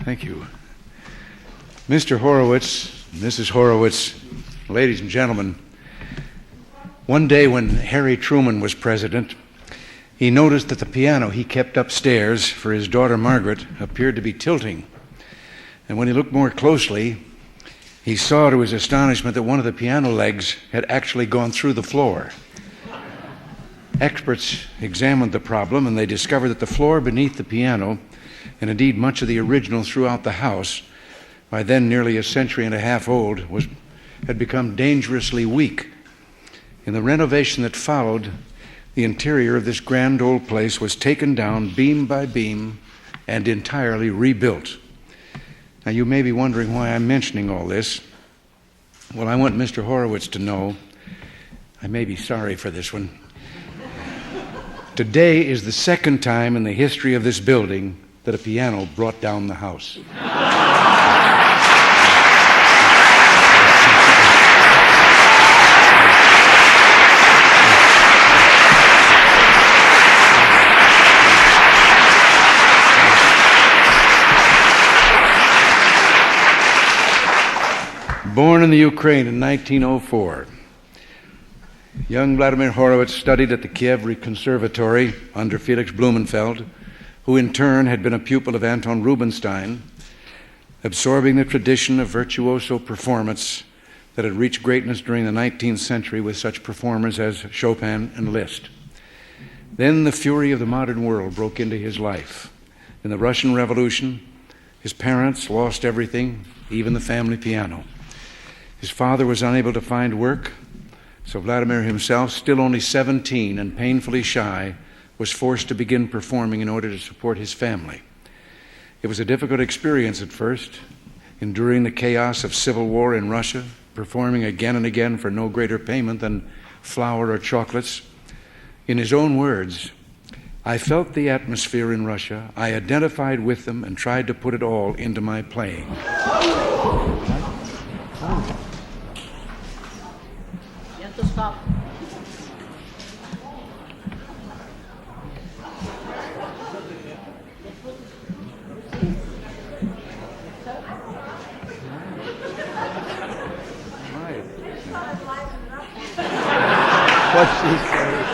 Thank you. Mr. Horowitz, Mrs. Horowitz, ladies and gentlemen, one day when Harry Truman was president, he noticed that the piano he kept upstairs for his daughter Margaret appeared to be tilting. And when he looked more closely, he saw to his astonishment that one of the piano legs had actually gone through the floor. Experts examined the problem, and they discovered that the floor beneath the piano, and indeed much of the original throughout the house, by then nearly a century and a half old, had become dangerously weak. In the renovation that followed, the interior of this grand old place was taken down beam by beam and entirely rebuilt. Now you may be wondering why I'm mentioning all this. Well, I want Mr. Horowitz to know, I may be sorry for this one. Today is the second time in the history of this building that a piano brought down the house. Born in the Ukraine in 1904, young Vladimir Horowitz studied at the Kiev Conservatory under Felix Blumenfeld, who in turn had been a pupil of Anton Rubinstein, absorbing the tradition of virtuoso performance that had reached greatness during the 19th century with such performers as Chopin and Liszt. Then the fury of the modern world broke into his life. In the Russian Revolution, his parents lost everything, even the family piano. His father was unable to find work, so Vladimir himself, still only 17 and painfully shy, was forced to begin performing in order to support his family. It was a difficult experience at first, enduring the chaos of civil war in Russia, performing again and again for no greater payment than flour or chocolates. In his own words, "I felt the atmosphere in Russia, I identified with them and tried to put it all into my playing." You have to stop. What's she saying?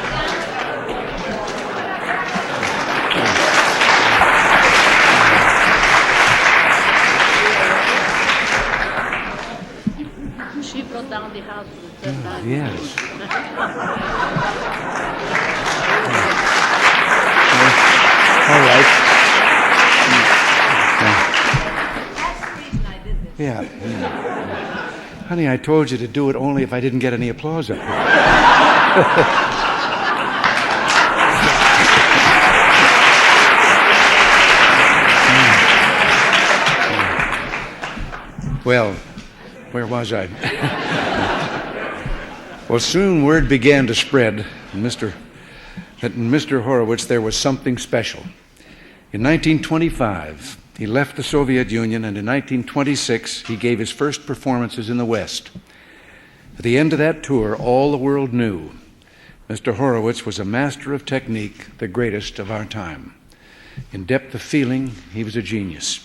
She brought down the house. Yes. All right. That's the reason I did this. Yeah. Honey, I told you to do it only if I didn't get any applause up here. Well, where was I? Well, soon word began to spread that in Mr. Horowitz there was something special. In 1925, he left the Soviet Union, and in 1926, he gave his first performances in the West. At the end of that tour, all the world knew Mr. Horowitz was a master of technique, the greatest of our time. In depth of feeling, he was a genius.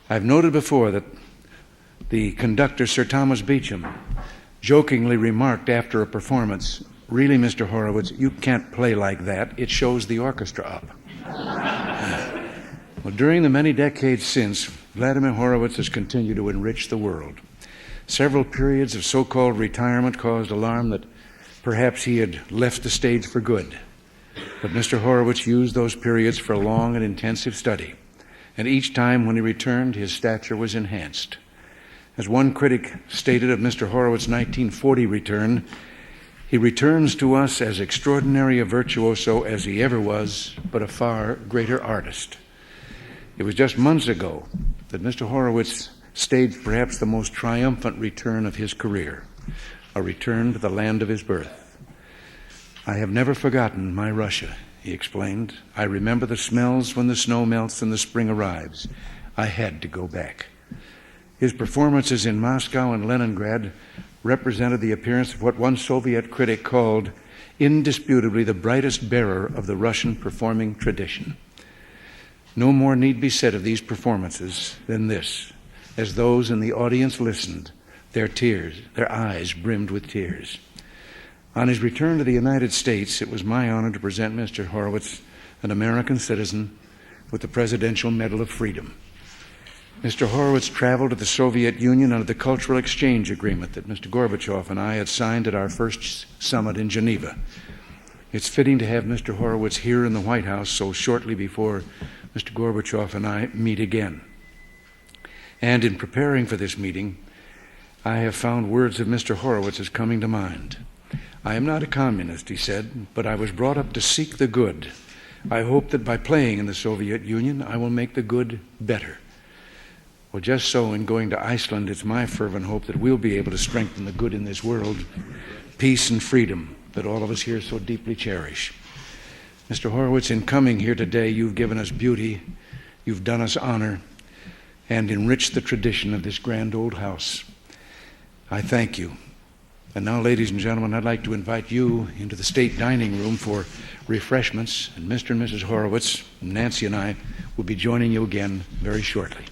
I've noted before that the conductor, Sir Thomas Beecham, jokingly remarked after a performance, "Really, Mr. Horowitz, you can't play like that. It shows the orchestra up." Well, during the many decades since, Vladimir Horowitz has continued to enrich the world. Several periods of so-called retirement caused alarm that perhaps he had left the stage for good. But Mr. Horowitz used those periods for long and intensive study, and each time when he returned, his stature was enhanced. As one critic stated of Mr. Horowitz's 1940 return, he returns to us as extraordinary a virtuoso as he ever was, but a far greater artist. It was just months ago that Mr. Horowitz staged perhaps the most triumphant return of his career, a return to the land of his birth. "I have never forgotten my Russia," he explained. "I remember the smells when the snow melts and the spring arrives. I had to go back." His performances in Moscow and Leningrad represented the appearance of what one Soviet critic called indisputably the brightest bearer of the Russian performing tradition. No more need be said of these performances than this. As those in the audience listened, their eyes brimmed with tears. On his return to the United States, it was my honor to present Mr. Horowitz, an American citizen, with the Presidential Medal of Freedom. Mr. Horowitz traveled to the Soviet Union under the Cultural Exchange Agreement that Mr. Gorbachev and I had signed at our first summit in Geneva. It's fitting to have Mr. Horowitz here in the White House so shortly before Mr. Gorbachev and I meet again. And in preparing for this meeting, I have found words of Mr. Horowitz's coming to mind. I am not a communist, he said, but I was brought up to seek the good. I hope that by playing in the Soviet Union, I will make the good better. Well, just so in going to Iceland, it's my fervent hope that we'll be able to strengthen the good in this world, peace and freedom that all of us here so deeply cherish. Mr. Horowitz, in coming here today, you've given us beauty, you've done us honor, and enriched the tradition of this grand old house. I thank you. And now, ladies and gentlemen, I'd like to invite you into the state dining room for refreshments, and Mr. and Mrs. Horowitz, Nancy and I will be joining you again very shortly.